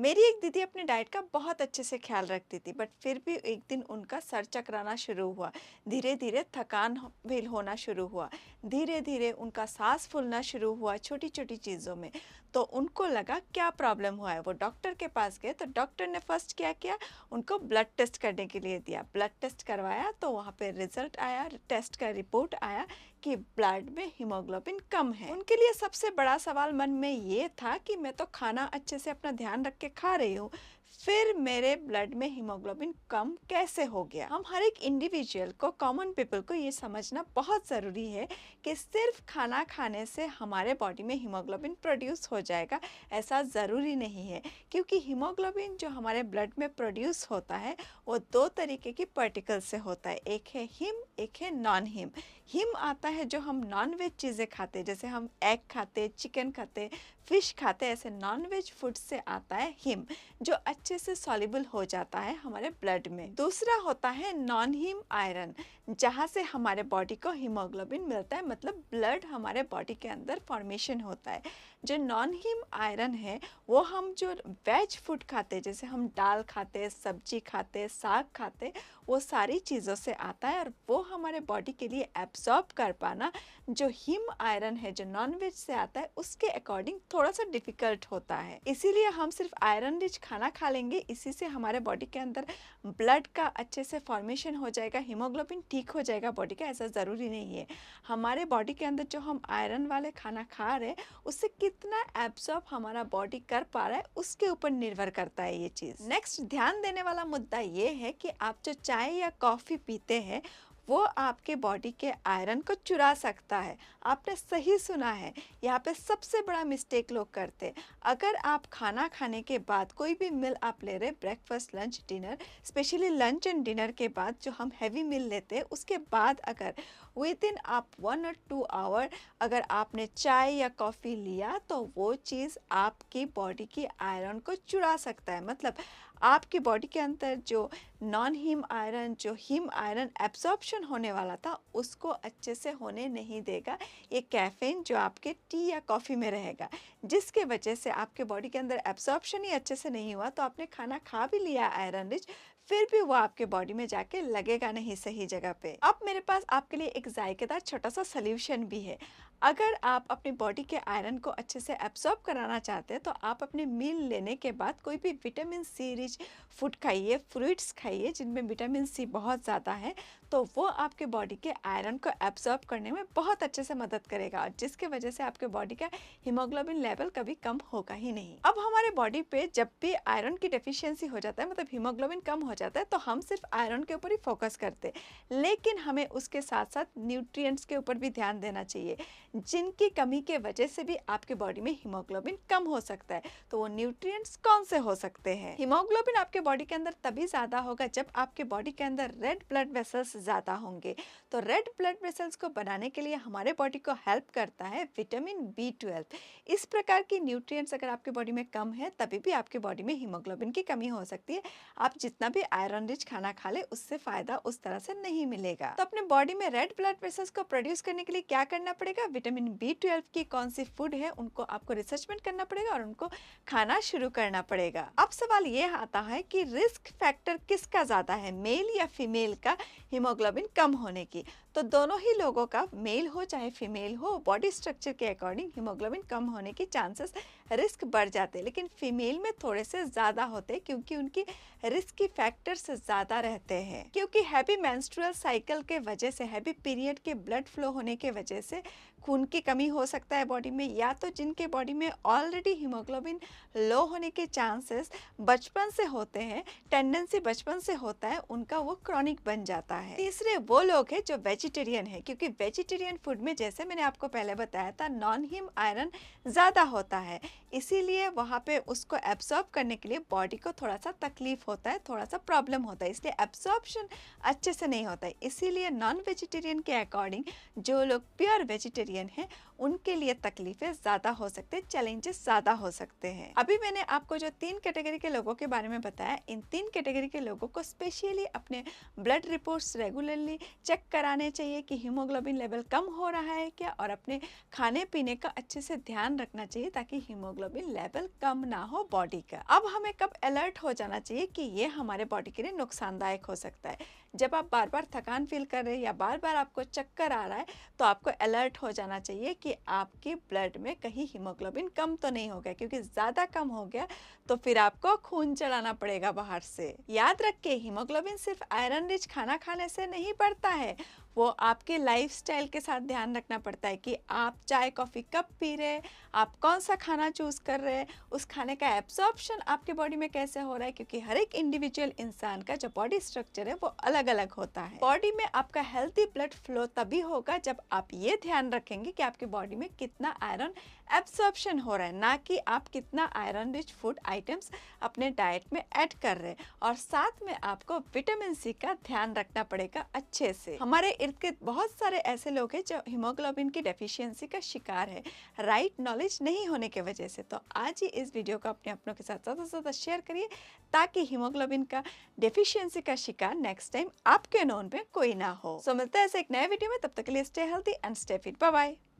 मेरी एक दीदी अपनी डाइट का बहुत अच्छे से ख्याल रखती थी, बट फिर भी एक दिन उनका सर चकराना शुरू हुआ। धीरे धीरे थकान भी होना शुरू हुआ। धीरे धीरे उनका सांस फूलना शुरू हुआ छोटी छोटी चीज़ों में। तो उनको लगा क्या प्रॉब्लम हुआ है। वो डॉक्टर के पास गए तो डॉक्टर ने फर्स्ट क्या किया, उनको ब्लड टेस्ट करने के लिए दिया। ब्लड टेस्ट करवाया तो वहाँ पे रिजल्ट आया, टेस्ट का रिपोर्ट आया कि ब्लड में हीमोग्लोबिन कम है। उनके लिए सबसे बड़ा सवाल मन में ये था कि मैं तो खाना अच्छे से अपना ध्यान रख के खा रही हूँ, फिर मेरे ब्लड में हीमोग्लोबिन कम कैसे हो गया। हम हर एक इंडिविजुअल को, कॉमन पीपल को ये समझना बहुत ज़रूरी है कि सिर्फ खाना खाने से हमारे बॉडी में हीमोग्लोबिन प्रोड्यूस हो जाएगा, ऐसा ज़रूरी नहीं है। क्योंकि हीमोग्लोबिन जो हमारे ब्लड में प्रोड्यूस होता है वो दो तरीके की पार्टिकल से होता है, एक है हिम, एक है नॉन हिम। हिम आता है जो हम नॉन वेज चीज़ें खाते, जैसे हम एग खाते, चिकन खाते, फिश खाते, ऐसे नॉन वेज फूड से आता है हिम, जो अच्छे से सॉल्युबल हो जाता है हमारे ब्लड में। दूसरा होता है नॉन हिम आयरन, जहाँ से हमारे बॉडी को हीमोग्लोबिन मिलता है, मतलब ब्लड हमारे बॉडी के अंदर फॉर्मेशन होता है। जो नॉन हिम आयरन है वो हम जो वेज फूड खाते, जैसे हम दाल खाते, सब्जी खाते, साग खाते, वो सारी चीज़ों से आता है। और वो हमारे बॉडी के लिए एब्जॉर्ब कर पाना जो हिम आयरन है जो नॉन वेज से आता है, उसके अकॉर्डिंग थोड़ा सा डिफिकल्ट होता है। इसीलिए हम सिर्फ आयरन रिच खाना खा लेंगे, इसी से हमारे बॉडी के अंदर ब्लड का अच्छे से फॉर्मेशन हो जाएगा, हीमोग्लोबिन ठीक हो जाएगा बॉडी का, ऐसा ज़रूरी नहीं है। हमारे बॉडी के अंदर जो हम आयरन वाले खाना खा रहे हैं उससे कितना एब्जॉर्ब हमारा बॉडी कर पा रहा है उसके ऊपर निर्भर करता है ये चीज़। नेक्स्ट ध्यान देने वाला मुद्दा ये है कि आप जो चाय या कॉफ़ी पीते हैं वो आपके बॉडी के आयरन को चुरा सकता है। आपने सही सुना है, यहाँ पे सबसे बड़ा मिस्टेक लोग करते हैं। अगर आप खाना खाने के बाद कोई भी मील आप ले रहे, breakfast, lunch, dinner, specially lunch and dinner के बाद जो हम हैवी मील लेते हैं, उसके बाद अगर विद इन आप 1 और 2 आवर अगर आपने चाय या कॉफ़ी लिया तो वो चीज़ आपकी बॉडी की आयरन को चुरा सकता है। मतलब आपकी बॉडी के अंदर जो नॉन हिम आयरन, जो हिम आयरन एब्जॉर्प्शन होने वाला था, उसको अच्छे से होने नहीं देगा ये कैफ़ीन जो आपके टी या कॉफ़ी में रहेगा, जिसके वजह से आपके बॉडी के अंदर एब्जॉर्प्शन ही अच्छे से नहीं हुआ। तो आपने खाना खा भी लिया आयरन रिच, फिर भी वो आपके बॉडी में जाके लगेगा नहीं सही जगह पे। अब मेरे पास आपके लिए एक जायकेदार छोटा सा सल्यूशन भी है। अगर आप अपनी बॉडी के आयरन को अच्छे से एब्जॉर्ब कराना चाहते हैं तो आप अपने मील लेने के बाद कोई भी विटामिन सी रिच फूड खाइए, फ्रूट्स खाइए जिनमें विटामिन सी बहुत ज़्यादा है, तो वो आपके बॉडी के आयरन को एब्जॉर्ब करने में बहुत अच्छे से मदद करेगा, जिसके वजह से आपके बॉडी का हीमोग्लोबिन लेवल कभी कम होगा ही नहीं। अब हमारे बॉडी पे जब भी आयरन की डेफिशिएंसी हो जाता है, मतलब हीमोग्लोबिन कम हो जाता है, तो हम सिर्फ आयरन के ऊपर ही फोकस करते हैं, लेकिन हमें उसके साथ साथ न्यूट्रिएंट्स के ऊपर भी ध्यान देना चाहिए, जिनकी कमी के वजह से भी आपके बॉडी में हीमोग्लोबिन कम हो सकता है। तो वो न्यूट्रिएंट्स कौन से हो सकते हैं? हीमोग्लोबिन आपके बॉडी के अंदर तभी ज़्यादा होगा जब आपके बॉडी के अंदर रेड ब्लड वेसल्स ज़्यादा होंगे। तो रेड ब्लड वेसल्स को बनाने के लिए हमारे बॉडी को हेल्प करता है विटामिन B12। इस प्रकार की न्यूट्रिएंट्स अगर आपके बॉडी में कम है, तभी भी आपके बॉडी में हीमोग्लोबिन की कमी हो सकती है। आप जितना भी आयरन रिच खाना खा ले, उससे फ़ायदा उस तरह से नहीं मिलेगा। तो अपने बॉडी में रेड ब्लड वेसल्स को प्रोड्यूस करने के लिए क्या करना पड़ेगा? विटामिन B12 की कौन सी फूड है उनको आपको रिसर्चमेंट करना पड़ेगा और उनको खाना शुरू करना पड़ेगा। अब सवाल ये आता है कि रिस्क फैक्टर किसका ज़्यादा है, मेल या फीमेल का हीमोग्लोबिन कम होने की? तो दोनों ही लोगों का, मेल हो चाहे फीमेल हो, बॉडी स्ट्रक्चर के अकॉर्डिंग हीमोग्लोबिन कम होने की चांसेस, रिस्क बढ़ जाते हैं, लेकिन फीमेल में थोड़े से ज़्यादा होते हैं क्योंकि उनकी रिस्क की फैक्टर्स ज़्यादा रहते हैं। क्योंकि हैवी मेंस्ट्रुअल साइकिल के वजह से, हैवी पीरियड के ब्लड फ्लो होने के वजह से खून की कमी हो सकता है बॉडी में, या तो जिनके बॉडी में ऑलरेडी हीमोग्लोबिन लो होने के चांसेस बचपन से होते हैं, टेंडेंसी बचपन से होता है, उनका वो क्रॉनिक बन जाता है। तीसरे वो लोग हैं जो वेजिटेरियन है, क्योंकि वेजिटेरियन फूड में, जैसे मैंने आपको पहले बताया था, नॉन हिम आयरन ज़्यादा होता है, इसीलिए वहाँ पे उसको एब्जॉर्ब करने के लिए बॉडी को थोड़ा सा तकलीफ होता है, थोड़ा सा प्रॉब्लम होता है, इसलिए एब्जॉर्प्शन अच्छे से नहीं होता है। इसीलिए नॉन वेजिटेरियन के अकॉर्डिंग जो लोग प्योर वेजिटेरियन हैं उनके लिए तकलीफें ज़्यादा हो सकते हैं, चैलेंजेस ज़्यादा हो सकते हैं। अभी मैंने आपको जो 3 कैटेगरी के लोगों के बारे में बताया, इन 3 कैटेगरी के लोगों को स्पेशली अपने ब्लड रिपोर्ट्स रेगुलरली चेक कराने चाहिए कि हीमोग्लोबिन लेवल कम हो रहा है क्या, और अपने खाने पीने का अच्छे से ध्यान रखना चाहिए ताकि हीमोग्लोबिन लेवल कम ना हो बॉडी का। अब हमें कब अलर्ट हो जाना चाहिए कि ये हमारे बॉडी के लिए नुकसानदायक हो सकता है? जब आप बार बार थकान फील कर रहे हैं या बार बार आपको चक्कर आ रहा है, तो आपको अलर्ट हो जाना चाहिए कि आपके ब्लड में कहीं हीमोग्लोबिन कम तो नहीं हो गया, क्योंकि ज़्यादा कम हो गया तो फिर आपको खून चढ़ाना पड़ेगा बाहर से। याद रखिए, हीमोग्लोबिन सिर्फ आयरन रिच खाना खाने से नहीं बढ़ता है, वो आपके लाइफस्टाइल के साथ ध्यान रखना पड़ता है कि आप चाय कॉफ़ी कब पी रहे हैं, आप कौन सा खाना चूज़ कर रहे हैं, उस खाने का एब्जॉर्प्शन आपके बॉडी में कैसे हो रहा है, क्योंकि हर एक इंडिविजुअल इंसान का जो बॉडी स्ट्रक्चर है वो अलग अलग होता है। बॉडी में आपका हेल्थी ब्लड फ्लो तभी होगा जब आप ये ध्यान रखेंगे कि आपकी बॉडी में कितना आयरन एब्जॉर्प्शन हो रहा है, ना कि आप कितना आयरन रिच फूड आइटम्स अपने डाइट में ऐड कर रहे हैं। और साथ में आपको विटामिन सी का ध्यान रखना पड़ेगा अच्छे से। हमारे इर्द गिर्द बहुत सारे ऐसे लोग हैं जो हीमोग्लोबिन की डेफिशिएंसी का शिकार है, राइट नॉलेज नहीं होने की वजह से। तो आज ही इस वीडियो को अपने अपनों के साथ ज़्यादा से ज़्यादा शेयर करिए ताकि हीमोग्लोबिन का डेफिशिएंसी का शिकार नेक्स्ट टाइम आपके नोन में कोई ना हो। सो मिलता है ऐसे एक नए वीडियो में, तब तक के लिए stay healthy and stay fit. Bye bye.